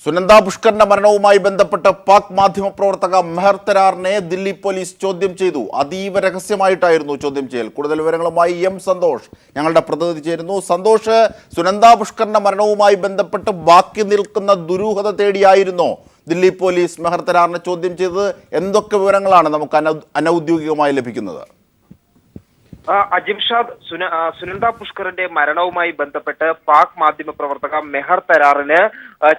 സുനന്ദ പുഷ്കറിന്റെ മരണവുമായി ബന്ധപ്പെട്ട് പാക് മാധ്യമപ്രവർത്തക മെഹർ തരാറിനെ ദില്ലി പോലീസ് ചോദ്യം ചെയ്തു. അതീവ രഹസ്യമായിട്ടായിരുന്നു ചോദ്യം ചെയ്യൽ. കൂടുതൽ വിവരങ്ങളുമായി സന്തോഷ് ഞങ്ങളുടെ പ്രതിനിധി ചേരുന്നു. സന്തോഷ്, സുനന്ദ പുഷ്കറിന്റെ മരണവുമായി ബന്ധപ്പെട്ട് ബാക്കി നിൽക്കുന്ന ദുരൂഹത തേടിയായിരുന്നോ ദില്ലി പോലീസ് മെഹർ തരാറിനെ ചോദ്യം ചെയ്തത്? എന്തൊക്കെ വിവരങ്ങളാണ് നമുക്ക് അനൗദ്യോഗികമായി ലഭിക്കുന്നത്? അജിംഷാദ്, സുനന്ദ പുഷ്കറിന്റെ മരണവുമായി ബന്ധപ്പെട്ട് പാക് മാധ്യമപ്രവർത്തക മെഹർ തരാറിന്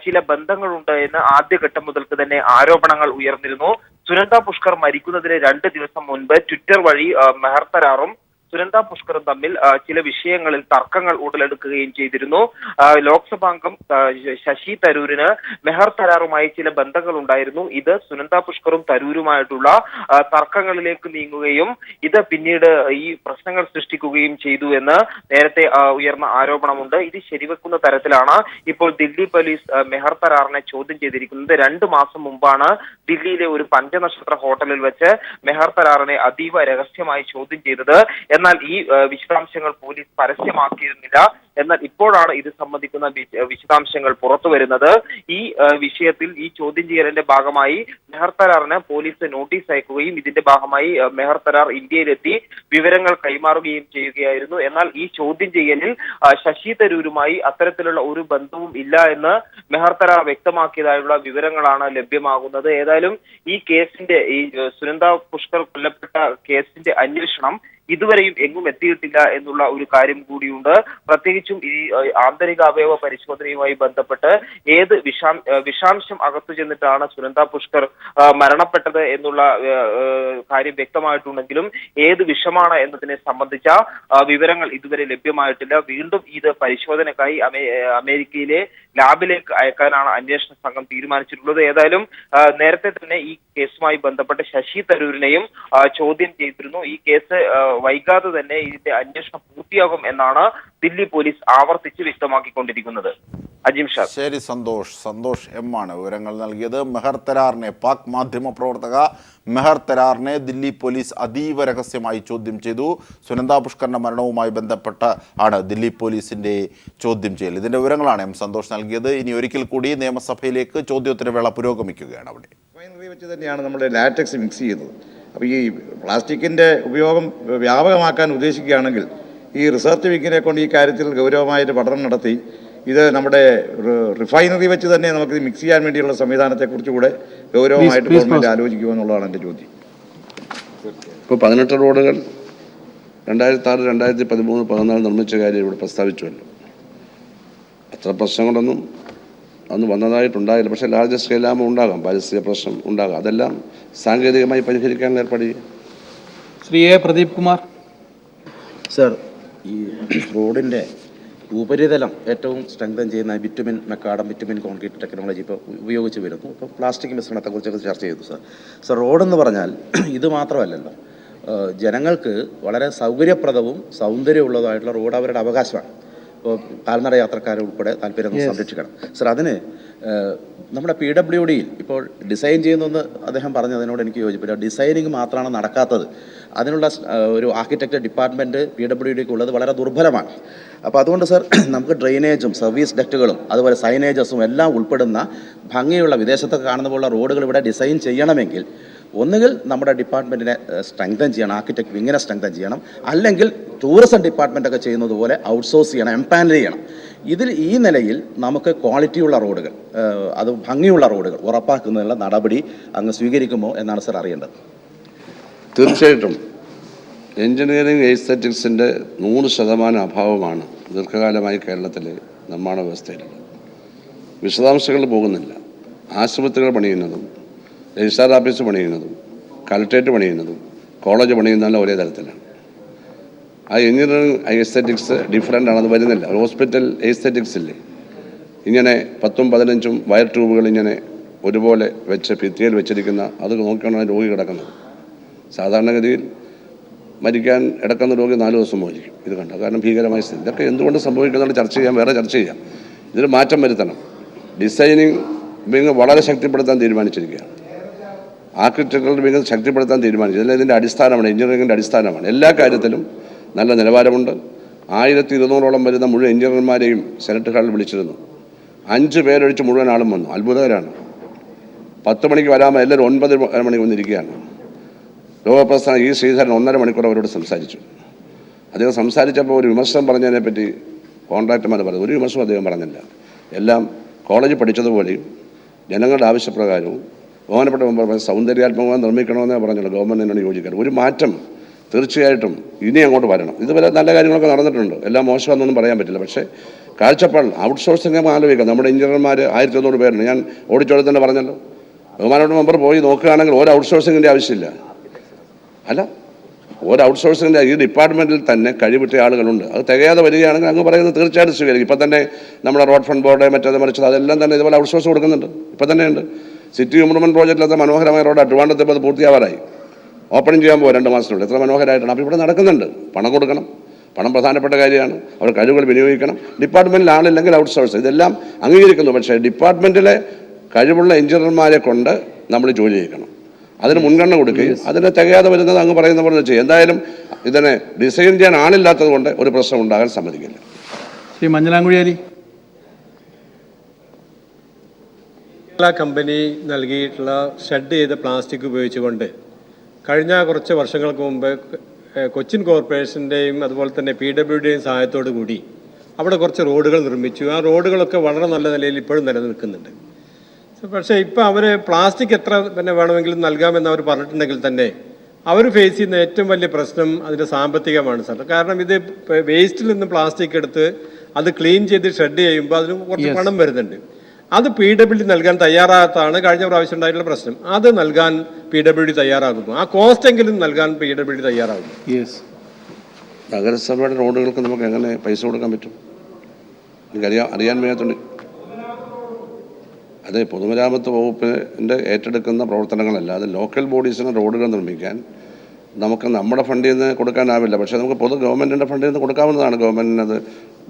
ചില ബന്ധങ്ങളുണ്ട് എന്ന് ആദ്യഘട്ടം മുതൽക്ക് തന്നെ ആരോപണങ്ങൾ ഉയർന്നിരുന്നു. സുനന്ദ പുഷ്കർ മരിക്കുന്നതിന് 2 ദിവസം മുൻപ് ട്വിറ്റർ വഴി മെഹർ തരാറും സുനന്ദ പുഷ്കറും തമ്മിൽ ചില വിഷയങ്ങളിൽ തർക്കങ്ങൾ ഉടലെടുക്കുകയും ചെയ്തിരുന്നു. ലോക്സഭാംഗം ശശി തരൂരിന് മെഹർ തരാറുമായി ചില ബന്ധങ്ങൾ ഉണ്ടായിരുന്നു. ഇത് സുനന്ദ പുഷ്കറും തരൂരുമായിട്ടുള്ള തർക്കങ്ങളിലേക്ക് നീങ്ങുകയും ഇത് പിന്നീട് ഈ പ്രശ്നങ്ങൾ സൃഷ്ടിക്കുകയും ചെയ്തു എന്ന് നേരത്തെ ഉയർന്ന ആരോപണമുണ്ട്. ഇത് ശരിവെക്കുന്ന തരത്തിലാണ് ഇപ്പോൾ ദില്ലി പോലീസ് മെഹർ തരാറിനെ ചോദ്യം ചെയ്തിരിക്കുന്നത്. 2 മാസം മുമ്പാണ് ദില്ലിയിലെ ഒരു 5 നക്ഷത്ര ഹോട്ടലിൽ വെച്ച് മെഹർ തരാറിനെ അതീവ രഹസ്യമായി ചോദ്യം ചെയ്തത്. എന്നാൽ ഈ വിശദാംശങ്ങൾ പോലീസ് പരസ്യമാക്കിയിരുന്നില്ല. എന്നാൽ ഇപ്പോഴാണ് ഇത് സംബന്ധിക്കുന്ന വിശദാംശങ്ങൾ പുറത്തു വരുന്നത്. ഈ വിഷയത്തിൽ ഈ ചോദ്യം ചെയ്യലിന്റെ ഭാഗമായി മെഹർ തരാറിന് പോലീസ് നോട്ടീസ് അയക്കുകയും ഇതിന്റെ ഭാഗമായി മെഹർ തരാർ ഇന്ത്യയിലെത്തി വിവരങ്ങൾ കൈമാറുകയും ചെയ്യുകയായിരുന്നു. എന്നാൽ ഈ ചോദ്യം ചെയ്യലിൽ ശശി തരൂരുമായി അത്തരത്തിലുള്ള ഒരു ബന്ധവും ഇല്ല എന്ന് മെഹർ തരാർ വ്യക്തമാക്കിയതായുള്ള വിവരങ്ങളാണ് ലഭ്യമാകുന്നത്. ഏതായാലും ഈ കേസിന്റെ ഈ സുനന്ദ പുഷ്കർ കൊല്ലപ്പെട്ട കേസിന്റെ അന്വേഷണം ഇതുവരെയും എങ്ങും എത്തിയിട്ടില്ല എന്നുള്ള ഒരു കാര്യം കൂടിയുണ്ട്. പ്രത്യേകിച്ചും ഈ ആന്തരിക അവയവ പരിശോധനയുമായി ബന്ധപ്പെട്ട് ഏത് വിഷാംശം അകത്തു ചെന്നിട്ടാണ് സുനന്ദ പുഷ്കർ മരണപ്പെട്ടത് എന്നുള്ള കാര്യം വ്യക്തമായിട്ടുണ്ടെങ്കിലും ഏത് വിഷമാണ് എന്നതിനെ സംബന്ധിച്ച വിവരങ്ങൾ ഇതുവരെ ലഭ്യമായിട്ടില്ല. വീണ്ടും ഇത് പരിശോധനയ്ക്കായി അമേരിക്കയിലെ ലാബിലേക്ക് അയക്കാനാണ് അന്വേഷണ സംഘം തീരുമാനിച്ചിട്ടുള്ളത്. ഏതായാലും നേരത്തെ തന്നെ ഈ കേസുമായി ബന്ധപ്പെട്ട് ശശി തരൂരിനെയും ചോദ്യം ചെയ്തിരുന്നു. ഈ കേസ് വൈകാതെ തന്നെ ഇതിന്റെ അന്വേഷണം പൂർത്തിയാകും എന്നാണ് ദില്ലി പോലീസ് ആവർത്തിച്ച് വ്യക്തമാക്കിക്കൊണ്ടിരിക്കുന്നത്. അജിംഷാദ്. ശരി, സന്തോഷ് എം ആണ് വിവരങ്ങൾ നൽകിയത്. മെഹർ തരാറിനെ, പാക് മാധ്യമപ്രവർത്തക മെഹർ തരാറിനെ ദില്ലി പോലീസ് അതീവ രഹസ്യമായി ചോദ്യം ചെയ്തു. സുനന്ദ പുഷ്കറിന്റെ മരണവുമായി ബന്ധപ്പെട്ട് ആണ് ദില്ലി പോലീസിന്റെ ചോദ്യം ചെയ്യൽ. ഇതിന്റെ വിവരങ്ങളാണ് സന്തോഷ് നൽകിയത്. ഇനി ഒരിക്കൽ കൂടി നിയമസഭയിലേക്ക് ചോദ്യോത്തരവേള പുരോഗമിക്കുകയാണ്. അവിടെ വെച്ച് തന്നെയാണ് നമ്മൾ ലാറ്റക്സ് മിക്സ് ചെയ്യുന്നത്. അപ്പോൾ ഈ പ്ലാസ്റ്റിക്കിൻ്റെ ഉപയോഗം വ്യാപകമാക്കാൻ ഉദ്ദേശിക്കുകയാണെങ്കിൽ ഈ റിസർച്ച് വിങ്ങിനെ കൊണ്ട് ഈ കാര്യത്തിൽ ഗൗരവമായൊരു പഠനം നടത്തി ഇത് നമ്മുടെ റിഫൈനറി വെച്ച് തന്നെ നമുക്ക് മിക്സ് ചെയ്യാൻ വേണ്ടിയുള്ള സംവിധാനത്തെക്കുറിച്ച് കൂടെ ഗൗരവമായിട്ട് ഗവൺമെൻറ് ആലോചിക്കുമെന്നുള്ളതാണ് എൻ്റെ ചോദ്യം. ഇപ്പോൾ 18 റോഡുകൾ 2006, 2013, 2014 നിർമ്മിച്ച കാര്യം ഇവിടെ പ്രസ്താവിച്ചുവല്ലോ. അത്ര പ്രശ്നങ്ങളൊന്നും അന്ന് വന്നതായിട്ടുണ്ടാകില്ല. പക്ഷേ ലാർജ് സ്കെയിലാകുമ്പോൾ ഉണ്ടാകാം, പാരിസ്ഥിതിക പ്രശ്നം ഉണ്ടാകാം. അതെല്ലാം സാങ്കേതികമായി പരിഹരിക്കാൻ ഏർപ്പെടുക. ശ്രീ എ പ്രദീപ് കുമാർ. സർ, ഈ റോഡിൻ്റെ ഉപരിതലം ഏറ്റവും സ്ട്രെങ്തൻ ചെയ്യുന്ന bitumen macadam, bitumen concrete technology ഇപ്പോൾ ഉപയോഗിച്ച് വരുന്നു. ഇപ്പോൾ പ്ലാസ്റ്റിക് മിശ്രണത്തെക്കുറിച്ചൊക്കെ ചർച്ച ചെയ്തു. സർ റോഡെന്ന് പറഞ്ഞാൽ ഇത് മാത്രമല്ലല്ലോ, ജനങ്ങൾക്ക് വളരെ സൗകര്യപ്രദവും സൗന്ദര്യമുള്ളതായിട്ടുള്ള റോഡ് അവരുടെ അവകാശമാണ്. ഇപ്പോൾ കാൽനട യാത്രക്കാരുൾപ്പെടെ താല്പര്യം സംരക്ഷിക്കണം. സർ, അതിന് നമ്മുടെ PWDയിൽ ഇപ്പോൾ ഡിസൈൻ ചെയ്യുന്നതെന്ന് അദ്ദേഹം പറഞ്ഞതിനോട് എനിക്ക് യോജിപ്പില്ല. ഡിസൈനിങ് മാത്രമാണ് നടക്കാത്തത്. അതിനുള്ള ഒരു ആർക്കിടെക്ചർ ഡിപ്പാർട്ട്മെൻറ്റ് PWDക്ക് ഉള്ളത് വളരെ ദുർബലമാണ്. അപ്പോൾ അതുകൊണ്ട് സർ, നമുക്ക് ഡ്രെയിനേജും സർവീസ് ഡക്റ്റുകളും അതുപോലെ സൈനേജസും എല്ലാം ഉൾപ്പെടുന്ന ഭംഗിയുള്ള വിദേശത്തൊക്കെ കാണുന്ന പോലുള്ള റോഡുകൾ ഇവിടെ ഡിസൈൻ ചെയ്യണമെങ്കിൽ ഒന്നുകിൽ നമ്മുടെ ഡിപ്പാർട്ട്മെൻറ്റിനെ സ്ട്രെങ്തൻ ചെയ്യണം, ആർക്കിടെക്ട് വിങ്ങിനെ സ്ട്രെങ്തൻ ചെയ്യണം, അല്ലെങ്കിൽ ടൂറിസം ഡിപ്പാർട്ട്മെൻറ്റൊക്കെ ചെയ്യുന്നത് പോലെ ഔട്ട്സോഴ്സ് ചെയ്യണം, എംപാനൽ ചെയ്യണം. ഈ നിലയിൽ നമുക്ക് ക്വാളിറ്റിയുള്ള റോഡുകൾ, അത് ഭംഗിയുള്ള റോഡുകൾ ഉറപ്പാക്കുന്നതിനുള്ള നടപടി അങ്ങ് സ്വീകരിക്കുമോ എന്നാണ് സർ അറിയേണ്ടത്. തീർച്ചയായിട്ടും എൻജിനീയറിംഗ് എസ്തെറ്റിക്സിൻ്റെ 100% അഭാവമാണ് ദീർഘകാലമായി കേരളത്തിലെ നിർമ്മാണ വ്യവസ്ഥയിലുള്ളത്. വിശദാംശങ്ങൾ പോകുന്നില്ല. ആശുപത്രികൾ പണിയുന്നതും രജിസ്ട്രാർ ഓഫീസ് പണിയുന്നതും കലക്ട്രേറ്റ് പണിയുന്നതും കോളേജ് പണിയുന്നതെല്ലാം ഒരേ തരത്തിലാണ്. ആ എൻജിനീയറിംഗ് എസ്തെറ്റിക്സ് ഡിഫറൻ്റ് ആണെന്ന് വരുന്നില്ല. ഹോസ്പിറ്റൽ എസ്തെറ്റിക്സ് ഇല്ലേ, ഇങ്ങനെ 10ഉം 15ഉം വയർ ട്യൂബുകൾ ഇങ്ങനെ ഒരുപോലെ വെച്ച് ഭിത്തിയിൽ വെച്ചിരിക്കുന്ന, അത് നോക്കിയാണ് രോഗി കിടക്കുന്നത്. സാധാരണഗതിയിൽ മരിക്കാൻ കിടക്കുന്ന രോഗി 4 ദിവസം മരിക്കും. ഇത് കണ്ട കാരണം ഭീകരമായ സ്ഥിതി. ഇതൊക്കെ എന്തുകൊണ്ട് സംഭവിക്കുന്നുള്ള ചർച്ച ചെയ്യാം, വേറെ ചർച്ച ചെയ്യാം. ഇതിന് മാറ്റം വരുത്തണം. ഡിസൈനിങ് വിങ് വളരെ ശക്തിപ്പെടുത്താൻ തീരുമാനിച്ചിരിക്കുകയാണ്. ആർക്കിടെക്ചറൽ വിങ് ശക്തിപ്പെടുത്താൻ തീരുമാനിച്ചു. ഇതിൻ്റെ അടിസ്ഥാനമാണ്, എഞ്ചിനീയറിംഗിൻ്റെ അടിസ്ഥാനമാണ്. എല്ലാ കാര്യത്തിലും നല്ല നിലവാരമുണ്ട്. 1200ഓളം വരുന്ന മുഴുവൻ എഞ്ചിനീയർമാരെയും സെനറ്റ് ഹാളിൽ വിളിച്ചിരുന്നു. 5 പേരൊഴിച്ച് മുഴുവൻ ആളും വന്നു. അത്ഭുതകരമാണ്. 10 മണിക്ക് വരാமல் എല്ലാവരും 9 മണിക്ക് വന്നിരിക്കുകയാണ്. ലോകപ്രസ്ഥാനം ഈ ശ്രീധരൻ 1.5 മണിക്കൂർ അവരോട് സംസാരിച്ചു. അദ്ദേഹം സംസാരിച്ചപ്പോൾ ഒരു വിമർശനം പറഞ്ഞതിനെപ്പറ്റി കോൺട്രാക്ടർമാർ പറഞ്ഞു. ഒരു വിമർശനം അദ്ദേഹം പറഞ്ഞില്ല. എല്ലാം കോളേജ് പഠിച്ചതുപോലെയും ജനങ്ങളുടെ ആവശ്യപ്രകാരവും ബഹുമാനപ്പെട്ട മെമ്പർ സൗന്ദര്യാത്മകമായി നിർമ്മിക്കണമെന്നേ പറഞ്ഞുള്ളൂ. ഗവൺമെൻറ്റിനോട് യോജിക്കണം. ഒരു മാറ്റം തീർച്ചയായിട്ടും ഇനി അങ്ങോട്ട് വരണം. ഇതുവരെ നല്ല കാര്യങ്ങളൊക്കെ നടന്നിട്ടുണ്ട്. എല്ലാം മോശമാണെന്നൊന്നും പറയാൻ പറ്റില്ല. പക്ഷേ കാഴ്ചപ്പാട് ഔട്ട്സോഴ്സിംഗ് ആലോചിക്കാം. നമ്മുടെ എഞ്ചിനീയർമാർ 1100 പേരുണ്ട്. ഞാൻ ഓടിച്ചോടെ തന്നെ പറഞ്ഞല്ലോ. ബഹുമാനപ്പെട്ട മെമ്പർ പോയി നോക്കുകയാണെങ്കിൽ ഒരു ഔട്ട്സോഴ്സിങ്ങിൻ്റെ ആവശ്യമില്ല. അല്ല, ഒരു ഔട്ട്സോഴ്സിങ്ങിൻ്റെ ഈ ഡിപ്പാർട്ട്മെൻറ്റിൽ തന്നെ കഴിവിട്ട ആളുകളുണ്ട്. അത് തികയാതെ വരികയാണെങ്കിൽ അങ്ങ് പറയുന്നത് തീർച്ചയായിട്ടും സ്വീകരിക്കും. ഇപ്പം തന്നെ നമ്മുടെ റോഡ് ഫണ്ട് ബോർഡ് മറ്റേത് മറിച്ചത് അതെല്ലാം തന്നെ ഇതുപോലെ ഔട്ട്സോഴ്സ് കൊടുക്കുന്നുണ്ട്. ഇപ്പം തന്നെ ഉണ്ട്. സിറ്റി ഇംപ്രൂവ്മെൻറ്റ് പ്രോജക്റ്റിലത്തെ മനോഹരമായ റോഡ് ട്രിവാൻഡ്രത്ത് ഇപ്പോൾ അത് പൂർത്തിയാവാറായി. ഓപ്പണിംഗ് ചെയ്യാൻ പോകും 2 മാസത്തിനുള്ളിൽ. എത്ര മനോഹരമായിട്ടാണ്. അപ്പോൾ ഇവിടെ നടക്കുന്നുണ്ട്. പണം കൊടുക്കണം. പണം പ്രധാനപ്പെട്ട കാര്യമാണ്. അവർ കഴിവുകൾ വിനിയോഗിക്കണം. ഡിപ്പാർട്ട്മെൻറ്റിൽ ആളില്ലെങ്കിൽ ഔട്ട്സോഴ്സ്. ഇതെല്ലാം അംഗീകരിക്കുന്നു. പക്ഷേ ഡിപ്പാർട്ട്മെൻറ്റിലെ കഴിവുള്ള എഞ്ചിനീയർമാരെ കൊണ്ട് നമ്മൾ ജോലി ചെയ്യിക്കണം. അതിന് മുൻഗണന കൊടുക്കുകയും അതിന് തികയാതെ വരുന്നത് അങ്ങ് പറയുന്ന പോലെ ചെയ്യും. എന്തായാലും ഇതിനെ ഡിസൈൻ ചെയ്യാൻ ആളില്ലാത്തത് കൊണ്ട് ഒരു പ്രശ്നം ഉണ്ടാകാൻ സമ്മതിക്കില്ല. ശ്രീ മഞ്ഞളാംകുഴി കമ്പനി നൽകിയിട്ടുള്ള ഷെഡ് ചെയ്ത പ്ലാസ്റ്റിക് ഉപയോഗിച്ചുകൊണ്ട് കഴിഞ്ഞ കുറച്ച് വർഷങ്ങൾക്ക് മുമ്പ് കൊച്ചിൻ കോർപ്പറേഷൻ്റെയും അതുപോലെ തന്നെ PWDയുടെയും സഹായത്തോടു കൂടി അവിടെ കുറച്ച് റോഡുകൾ നിർമ്മിച്ചു. ആ റോഡുകളൊക്കെ വളരെ നല്ല നിലയിൽ ഇപ്പോഴും നിലനിൽക്കുന്നുണ്ട്. പക്ഷേ ഇപ്പോൾ അവർ പ്ലാസ്റ്റിക് എത്ര തന്നെ വേണമെങ്കിലും നൽകാമെന്ന് അവർ പറഞ്ഞിട്ടുണ്ടെങ്കിൽ തന്നെ അവർ ഫേസ് ചെയ്യുന്ന ഏറ്റവും വലിയ പ്രശ്നം അതിൻ്റെ സാമ്പത്തികമാണ് സാർ. കാരണം ഇത് വേസ്റ്റിൽ നിന്ന് പ്ലാസ്റ്റിക് എടുത്ത് അത് ക്ലീൻ ചെയ്ത് ഷെഡ് ചെയ്യുമ്പോൾ അതിന് കുറച്ച് പണം വരുന്നുണ്ട്. അത് PWD നൽകാൻ തയ്യാറാകാത്തതാണ് കഴിഞ്ഞ പ്രാവശ്യം ഉണ്ടായിട്ടുള്ള പ്രശ്നം. അത് നൽകാൻ PWD തയ്യാറാകുന്നു. ആ കോസ്റ്റെങ്കിലും നൽകാൻ PWD തയ്യാറാകുന്നു. നഗരസഭയുടെ റോഡുകൾക്ക് നമുക്ക് എങ്ങനെ പൈസ കൊടുക്കാൻ പറ്റും? അറിയാൻ വയ്യാത്തുണ്ട്. അതെ, പൊതുമരാമത്ത് വകുപ്പിൻ്റെ ഏറ്റെടുക്കുന്ന പ്രവർത്തനങ്ങളല്ലാതെ ലോക്കൽ ബോഡീസിന് റോഡുകൾ നിർമ്മിക്കാൻ നമുക്ക് നമ്മുടെ ഫണ്ടിൽ നിന്ന് കൊടുക്കാനാവില്ല. പക്ഷേ നമുക്ക് ഗവൺമെൻറ്റിൻ്റെ ഫണ്ടിൽ നിന്ന് കൊടുക്കാവുന്നതാണ്. ഗവൺമെൻറ്റിന് അത്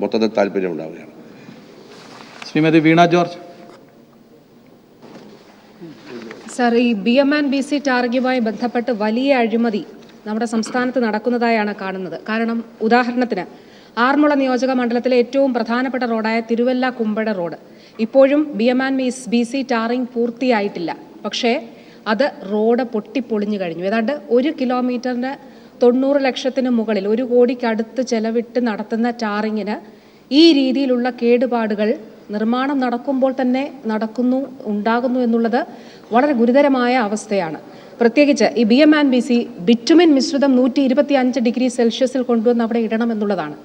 മൊത്തത്തിൽ താല്പര്യം ഉണ്ടാവുകയാണ്. ശ്രീമതി വീണ ജോർജ്. സർ, ഈ BMNBC ടാർഗുമായി ബന്ധപ്പെട്ട് വലിയ അഴിമതി നമ്മുടെ സംസ്ഥാനത്ത് നടക്കുന്നതായാണ് കാണുന്നത്. കാരണം ഉദാഹരണത്തിന് ആറന്മുള നിയോജക മണ്ഡലത്തിലെ ഏറ്റവും പ്രധാനപ്പെട്ട റോഡായ തിരുവല്ല കുമ്പഴ റോഡ് ഇപ്പോഴും BMNBC ടാറിംഗ് പൂർത്തിയായിട്ടില്ല. പക്ഷേ അത് റോഡ് പൊട്ടിപ്പൊളിഞ്ഞു കഴിഞ്ഞു. ഏതാണ്ട് 1 കിലോമീറ്ററിന് 90 ലക്ഷത്തിന് മുകളിൽ 1 കോടിക്കടുത്ത് ചെലവിട്ട് നടത്തുന്ന ടാറിങ്ങിന് ഈ രീതിയിലുള്ള കേടുപാടുകൾ നിർമ്മാണം നടക്കുമ്പോൾ തന്നെ ഉണ്ടാകുന്നു എന്നുള്ളത് വളരെ ഗുരുതരമായ അവസ്ഥയാണ്. പ്രത്യേകിച്ച് ഈ BMNBC ബിറ്റുമിൻ മിശ്രിതം 125 ഡിഗ്രി സെൽഷ്യസിൽ കൊണ്ടുവന്ന് അവിടെ ഇടണം എന്നുള്ളതാണ്.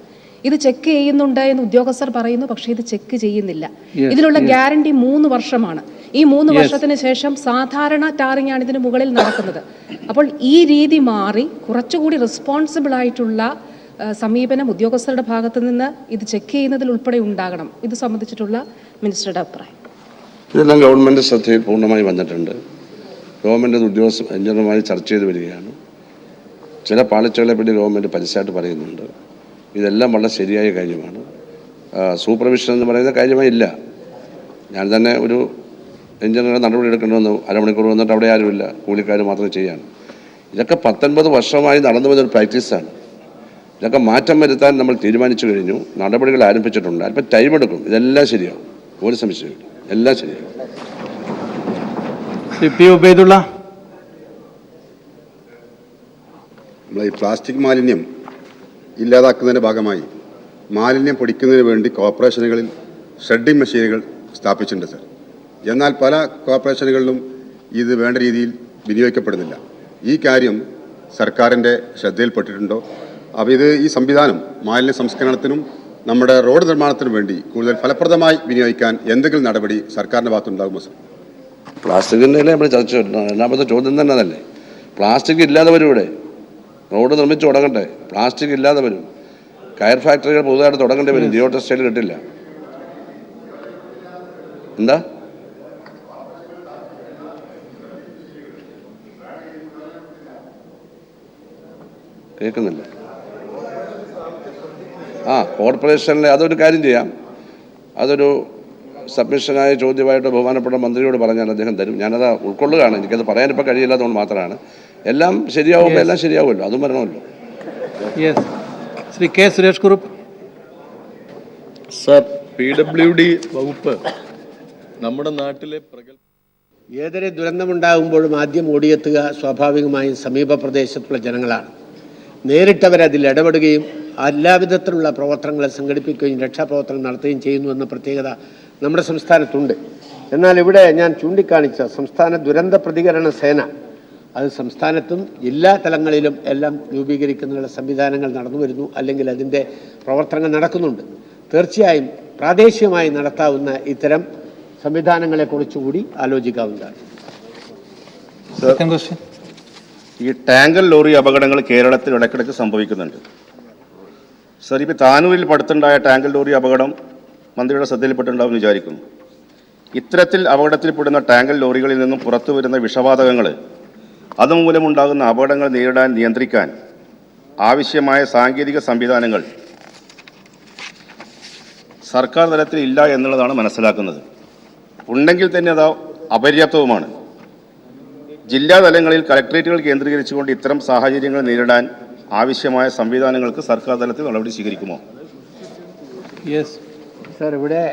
ഇത് ചെക്ക് ചെയ്യുന്നുണ്ട് എന്ന് ഉദ്യോഗസ്ഥർ പറയുന്നു. പക്ഷേ ഇത് ചെക്ക് ചെയ്യുന്നില്ല. ഇതിനുള്ള ഗ്യാരണ്ടി 3 വർഷമാണ്. ഈ 3 വർഷത്തിന് ശേഷം സാധാരണ ടാറിംഗ് ആണ് ഇതിന് മുകളിൽ നടക്കുന്നത്. അപ്പോൾ ഈ രീതി മാറി കുറച്ചുകൂടി റെസ്പോൺസിബിൾ ആയിട്ടുള്ള സമീപനം ഉദ്യോഗസ്ഥരുടെ ഭാഗത്ത് നിന്ന് ഇത് ചെക്ക് ചെയ്യുന്നതിൽ ഉൾപ്പെടെ ഉണ്ടാകണം. ഇത് സംബന്ധിച്ചിട്ടുള്ള മിനിസ്റ്ററുടെ അഭിപ്രായം. ഇതെല്ലാം ഗവൺമെൻറ് ശ്രദ്ധയിൽ പൂർണ്ണമായി വന്നിട്ടുണ്ട്. ഗവൺമെൻറ് ഉദ്യോഗസ്ഥ എഞ്ചിനീയറുമായി ചർച്ച ചെയ്ത് വരികയാണ്. ചില പാളിച്ചകളെ പറ്റി ഗവൺമെൻറ് പരസ്യമായിട്ട് പറയുന്നുണ്ട്. ഇതെല്ലാം വളരെ ശരിയായ കാര്യമാണ്. സൂപ്പർവിഷൻ എന്ന് പറയുന്ന കാര്യമായി ഇല്ല. ഞാൻ തന്നെ ഒരു എഞ്ചിനീയറെ നടപടി എടുക്കണമെന്ന് അരമണിക്കൂർ വന്നിട്ട് അവിടെ ആരുമില്ല, കൂലിക്കാർ മാത്രം ചെയ്യാണ്. ഇതൊക്കെ 19 വർഷമായി നടന്നു വരുന്നൊരു പ്രാക്ടീസാണ്. ഇതൊക്കെ മാറ്റം വരുത്താൻ നമ്മൾ തീരുമാനിച്ചു കഴിഞ്ഞു. നടപടികൾ ആരംഭിച്ചിട്ടുണ്ട്. അല്പം ടൈം എടുക്കും. ഇതെല്ലാം ശരിയാവും. ഒരു സംശയമില്ല, എല്ലാം ശരിയാവും. നമ്മൾ ഈ പ്ലാസ്റ്റിക് മാലിന്യം ഇല്ലാതാക്കുന്നതിൻ്റെ ഭാഗമായി മാലിന്യം പൊടിക്കുന്നതിന് വേണ്ടി കോർപ്പറേഷനുകളിൽ ഷെഡിംഗ് മെഷീനുകൾ സ്ഥാപിച്ചിട്ടുണ്ട് സർ. എന്നാൽ പല കോർപ്പറേഷനുകളിലും ഇത് വേണ്ട രീതിയിൽ വിനിയോഗിക്കപ്പെടുന്നില്ല. ഈ കാര്യം സർക്കാരിൻ്റെ ശ്രദ്ധയിൽപ്പെട്ടിട്ടുണ്ടോ? അപ്പോൾ ഈ സംവിധാനം മാലിന്യ സംസ്കരണത്തിനും നമ്മുടെ റോഡ് നിർമ്മാണത്തിനും വേണ്ടി കൂടുതൽ ഫലപ്രദമായി വിനിയോഗിക്കാൻ എന്തെങ്കിലും നടപടി സർക്കാരിൻ്റെ ഭാഗത്തുണ്ടാകുമോ സർ? പ്ലാസ്റ്റിക്കിൻ്റെ നമ്മൾ ചർച്ച രണ്ടാമത്തെ ചോദ്യം തന്നെ അതല്ലേ. പ്ലാസ്റ്റിക് ഇല്ലാതെ വരും. ഇവിടെ റോഡ് നിർമ്മിച്ച് തുടങ്ങട്ടെ. പ്ലാസ്റ്റിക് ഇല്ലാതെ വരും. കയർ ഫാക്ടറികൾ പുതുതായിട്ട് തുടങ്ങേണ്ടി വരും. ജിയോ ടെക്സ്റ്റൈൽ കിട്ടില്ല. എന്താ കേൾക്കുന്നില്ല? കോർപ്പറേഷനിലെ അതൊരു കാര്യം ചെയ്യാം. അതൊരു സബ്മിഷനായ ചോദ്യമായിട്ട് ബഹുമാനപ്പെട്ട മന്ത്രിയോട് പറഞ്ഞാൽ അദ്ദേഹം തരും. ഞാനത് ഉൾക്കൊള്ളുകയാണ്. എനിക്കത് പറയാനിപ്പോൾ കഴിയില്ലാത്തതുകൊണ്ട് മാത്രമാണ്. എല്ലാം ശരിയാവുമ്പോൾ എല്ലാം ശരിയാവുമല്ലോ, അതും വരണമല്ലോ. Shri K Suresh Kurup. Sir, PWD വകുപ്പ് നമ്മുടെ നാട്ടിലെ ഏതൊരു ദുരന്തമുണ്ടാകുമ്പോഴും ആദ്യം ഓടിയെത്തുക സ്വാഭാവികമായും സമീപ പ്രദേശത്തുള്ള ജനങ്ങളാണ്. നേരിട്ടവരതിൽ ഇടപെടുകയും എല്ലാവിധത്തിലുള്ള പ്രവർത്തനങ്ങളെ സംഘടിപ്പിക്കുകയും രക്ഷാപ്രവർത്തനം നടത്തുകയും ചെയ്യുന്നുവെന്ന പ്രത്യേകത നമ്മുടെ സംസ്ഥാനത്തുണ്ട്. എന്നാൽ ഇവിടെ ഞാൻ ചൂണ്ടിക്കാണിച്ച സംസ്ഥാന ദുരന്ത പ്രതികരണ സേന അത് സംസ്ഥാനത്തും ജില്ലാ തലങ്ങളിലും എല്ലാം രൂപീകരിക്കുന്നതിനുള്ള സംവിധാനങ്ങൾ നടന്നു വരുന്നു, അല്ലെങ്കിൽ അതിൻ്റെ പ്രവർത്തനങ്ങൾ നടക്കുന്നുണ്ട്. തീർച്ചയായും പ്രാദേശികമായി നടത്താവുന്ന ഇത്തരം സംവിധാനങ്ങളെക്കുറിച്ചുകൂടി ആലോചിക്കാവുന്നതാണ്. ഈ ടാങ്കർ ലോറി അപകടങ്ങൾ കേരളത്തിൽ ഇടയ്ക്കിടയ്ക്ക് സംഭവിക്കുന്നുണ്ട്. സർ, ഇപ്പോൾ താനൂരിൽ പടുത്തുണ്ടായ ടാങ്കർ ലോറി അപകടം മന്ത്രിയുടെ ശ്രദ്ധയിൽപ്പെട്ടുണ്ടാവും വിചാരിക്കുന്നു. ഇത്തരത്തിൽ അപകടത്തിൽപ്പെടുന്ന ടാങ്കർ ലോറികളിൽ നിന്നും പുറത്തു വരുന്ന വിഷവാതകങ്ങൾ അതുമൂലമുണ്ടാകുന്ന അപകടങ്ങൾ നേരിടാൻ നിയന്ത്രിക്കാൻ ആവശ്യമായ സാങ്കേതിക സംവിധാനങ്ങൾ സർക്കാർ തലത്തിൽ ഇല്ല എന്നുള്ളതാണ് മനസ്സിലാക്കുന്നത്. ഉണ്ടെങ്കിൽ തന്നെ അത് അപര്യാപ്തവുമാണ്. ജില്ലാ തലങ്ങളിൽ കളക്ട്രേറ്റുകൾ കേന്ദ്രീകരിച്ചുകൊണ്ട് ഇത്തരം സാഹചര്യങ്ങൾ നേരിടാൻ ആവശ്യമായ സംവിധാനങ്ങൾക്ക് സർക്കാർ തലത്തിൽ നടപടി സ്വീകരിക്കുമോ? സർ, ഇവിടെ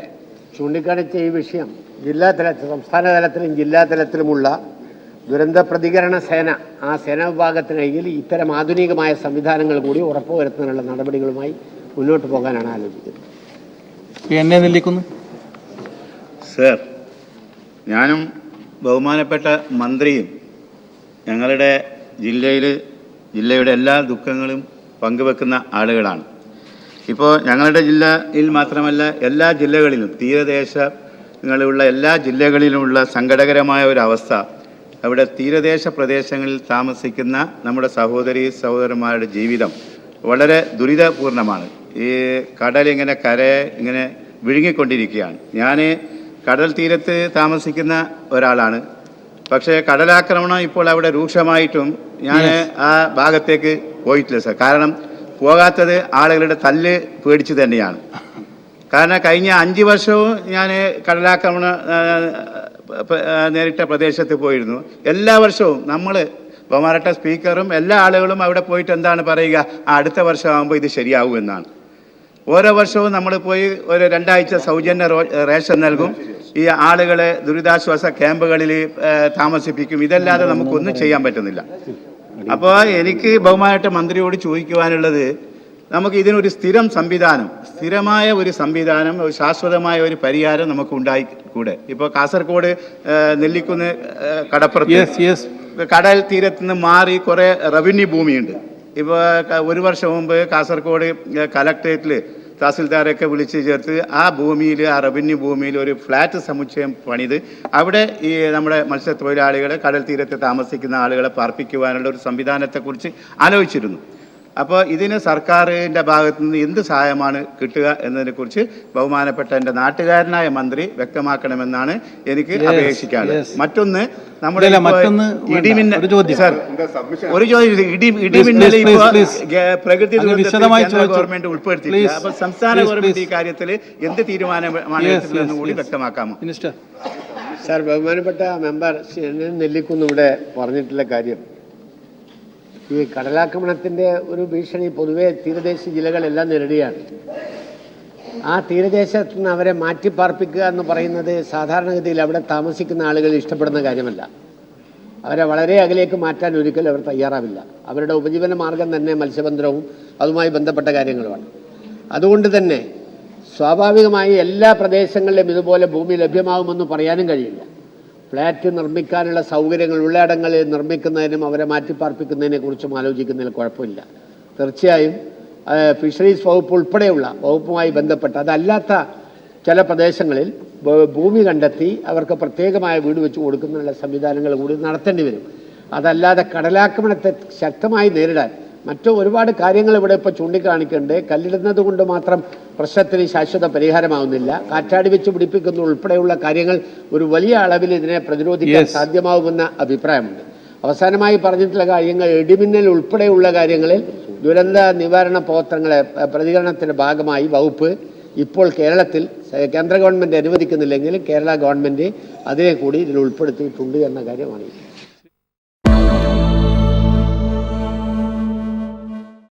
ചൂണ്ടിക്കാണിച്ച ഈ വിഷയം ജില്ലാ തലത്തിൽ, സംസ്ഥാന തലത്തിലും ജില്ലാ തലത്തിലുമുള്ള ദുരന്ത പ്രതികരണ സേന, ആ സേനാ വിഭാഗത്തിനെങ്കിൽ ഇത്തരം ആധുനികമായ സംവിധാനങ്ങൾ കൂടി ഉറപ്പുവരുത്തുന്നതിനുള്ള നടപടികളുമായി മുന്നോട്ട് പോകാനാണ് ആലോചിക്കുന്നത്. എന്നെ നെല്ലിക്കുന്നു. സർ, ഞാനും ബഹുമാനപ്പെട്ട മന്ത്രിയും ഞങ്ങളുടെ ജില്ലയുടെ എല്ലാ ദുഃഖങ്ങളും പങ്കുവെക്കുന്ന ആളുകളാണ്. ഇപ്പോൾ ഞങ്ങളുടെ ജില്ലയിൽ മാത്രമല്ല എല്ലാ ജില്ലകളിലും, തീരദേശങ്ങളുള്ള എല്ലാ ജില്ലകളിലുമുള്ള സങ്കടകരമായ ഒരു അവിടെ തീരദേശ പ്രദേശങ്ങളിൽ താമസിക്കുന്ന നമ്മുടെ സഹോദരന്മാരുടെ ജീവിതം വളരെ ദുരിതപൂർണമാണ്. ഈ കടലിങ്ങനെ ഇങ്ങനെ വിഴുങ്ങിക്കൊണ്ടിരിക്കുകയാണ്. ഞാൻ കടൽ തീരത്ത് താമസിക്കുന്ന ഒരാളാണ്. പക്ഷേ കടലാക്രമണം ഇപ്പോൾ അവിടെ രൂക്ഷമായിട്ടും ഞാൻ ആ ഭാഗത്തേക്ക് പോയിട്ടില്ല സർ. കാരണം പോകാത്തത് ആളുകളുടെ തല്ല് പേടിച്ച് തന്നെയാണ്. കാരണം കഴിഞ്ഞ 5 വർഷവും ഞാൻ കടലാക്രമണം നേരിട്ട പ്രദേശത്ത് പോയിരുന്നു. എല്ലാ വർഷവും നമ്മൾ ബഹുമാനപ്പെട്ട സ്പീക്കറും എല്ലാ ആളുകളും അവിടെ പോയിട്ട് എന്താണ് പറയുക, അടുത്ത വർഷമാകുമ്പോൾ ഇത് ശരിയാവുമെന്നാണ്. ഓരോ വർഷവും നമ്മൾ പോയി ഒരു 2 ആഴ്ച സൗജന്യ റേഷൻ നൽകും, ഈ ആളുകളെ ദുരിതാശ്വാസ ക്യാമ്പുകളിൽ താമസിപ്പിക്കും. ഇതല്ലാതെ നമുക്കൊന്നും ചെയ്യാൻ പറ്റുന്നില്ല. അപ്പോൾ എനിക്ക് ബഹുമാനപ്പെട്ട മന്ത്രിയോട് ചോദിക്കുവാനുള്ളത്, നമുക്ക് ഇതിനൊരു സ്ഥിരമായ ഒരു സംവിധാനം, ഒരു ശാശ്വതമായ ഒരു പരിഹാരം നമുക്ക് ഉണ്ടായിക്കൂടെ? ഇപ്പോൾ കാസർഗോഡ് നെല്ലിക്കുന്ന് കടപ്പുറത്ത് കടൽ തീരത്ത് നിന്ന് മാറി കുറേ റവന്യൂ ഭൂമിയുണ്ട്. ഇപ്പോൾ 1 വർഷം മുമ്പ് കാസർഗോഡ് കലക്ട്രേറ്റിൽ തഹസിൽദാരൊക്കെ വിളിച്ച് ചേർത്ത് ആ റവന്യൂ ഭൂമിയിൽ ഒരു ഫ്ലാറ്റ് സമുച്ചയം പണിത് അവിടെ ഈ നമ്മുടെ മത്സ്യത്തൊഴിലാളികളെ, കടൽ തീരത്ത് താമസിക്കുന്ന ആളുകളെ പാർപ്പിക്കുവാനുള്ള ഒരു സംവിധാനത്തെക്കുറിച്ച് ആലോചിച്ചിരുന്നു. അപ്പോൾ ഇതിന് സർക്കാരിൻ്റെ ഭാഗത്തു നിന്ന് എന്ത് സഹായമാണ് കിട്ടുക എന്നതിനെക്കുറിച്ച് ബഹുമാനപ്പെട്ട എൻ്റെ നാട്ടുകാരനായ മന്ത്രി വ്യക്തമാക്കണമെന്നാണ് എനിക്ക് അപേക്ഷിക്കാനുള്ളത്. മറ്റൊന്ന്, നമ്മുടെ ഇടിമിന്നൽ, ഒരു ചോദ്യം, ഇടിമിന്നൽ ഇപ്പോൾ പ്രകൃതി ഗവൺമെന്റ് ഉൾപ്പെടുത്തിയില്ല. അപ്പോൾ സംസ്ഥാന ഗവൺമെന്റ് ഈ കാര്യത്തിൽ എന്ത് തീരുമാനമാണ് എടുത്തതെന്ന് കൂടി വ്യക്തമാക്കാമോ? സാർ, ബഹുമാനപ്പെട്ട മെമ്പർ നെല്ലിക്കുന്ന് ഇവിടെ പറഞ്ഞിട്ടുള്ള കാര്യം, ഈ കടലാക്രമണത്തിൻ്റെ ഒരു ഭീഷണി പൊതുവെ തീരദേശ ജില്ലകളെല്ലാം നേരിടുകയാണ്. ആ തീരദേശത്ത് നിന്ന് അവരെ മാറ്റിപ്പാർപ്പിക്കുക എന്ന് പറയുന്നത് സാധാരണഗതിയിൽ അവിടെ താമസിക്കുന്ന ആളുകൾ ഇഷ്ടപ്പെടുന്ന കാര്യമല്ല. അവരെ വളരെ അകലേക്ക് മാറ്റാൻ ഒരിക്കലും അവർ തയ്യാറാവില്ല. അവരുടെ ഉപജീവന മാർഗം തന്നെ മത്സ്യബന്ധനവും അതുമായി ബന്ധപ്പെട്ട കാര്യങ്ങളുമാണ്. അതുകൊണ്ട് തന്നെ സ്വാഭാവികമായി എല്ലാ പ്രദേശങ്ങളിലും ഇതുപോലെ ഭൂമി ലഭ്യമാകുമെന്ന് പറയാനും കഴിയില്ല. ഫ്ലാറ്റ് നിർമ്മിക്കാനുള്ള സൗകര്യങ്ങൾ ഉള്ളയിടങ്ങളിൽ നിർമ്മിക്കുന്നതിനും അവരെ മാറ്റിപ്പാർപ്പിക്കുന്നതിനെ കുറിച്ചും ആലോചിക്കുന്നതിൽ കുഴപ്പമില്ല. തീർച്ചയായും ഫിഷറീസ് വകുപ്പ് ഉൾപ്പെടെയുള്ള വകുപ്പുമായി ബന്ധപ്പെട്ട് അതല്ലാത്ത ചില പ്രദേശങ്ങളിൽ ഭൂമി കണ്ടെത്തി അവർക്ക് പ്രത്യേകമായ വീട് വെച്ച് കൊടുക്കുന്നതിനുള്ള സംവിധാനങ്ങൾ കൂടി നടത്തേണ്ടി വരും. അതല്ലാതെ കടലാക്രമണത്തെ ശക്തമായി നേരിടാൻ മറ്റു ഒരുപാട് കാര്യങ്ങൾ ഇവിടെ ഇപ്പോൾ ചൂണ്ടിക്കാണിക്കുന്നുണ്ട്. കല്ലിടുന്നത് കൊണ്ട് മാത്രം പ്രശ്നത്തിന് ശാശ്വത പരിഹാരമാവുന്നില്ല. കാറ്റാടി വെച്ച് പിടിപ്പിക്കുന്ന ഉൾപ്പെടെയുള്ള കാര്യങ്ങൾ ഒരു വലിയ അളവിൽ ഇതിനെ പ്രതിരോധിക്കാൻ സാധ്യമാകുമെന്ന അഭിപ്രായമുണ്ട്. അവസാനമായി പറഞ്ഞിട്ടുള്ള കാര്യങ്ങൾ, ഇടിമിന്നൽ ഉൾപ്പെടെയുള്ള കാര്യങ്ങളിൽ ദുരന്ത നിവാരണ പ്രവർത്തനങ്ങളെ പ്രതികരണത്തിൻ്റെ ഭാഗമായി വകുപ്പ് ഇപ്പോൾ കേരളത്തിൽ കേന്ദ്ര ഗവൺമെൻറ് അനുവദിക്കുന്നില്ലെങ്കിലും കേരള ഗവൺമെൻറ് അതിനെ കൂടി ഇതിൽ ഉൾപ്പെടുത്തിയിട്ടുണ്ട് എന്ന കാര്യമാണ്.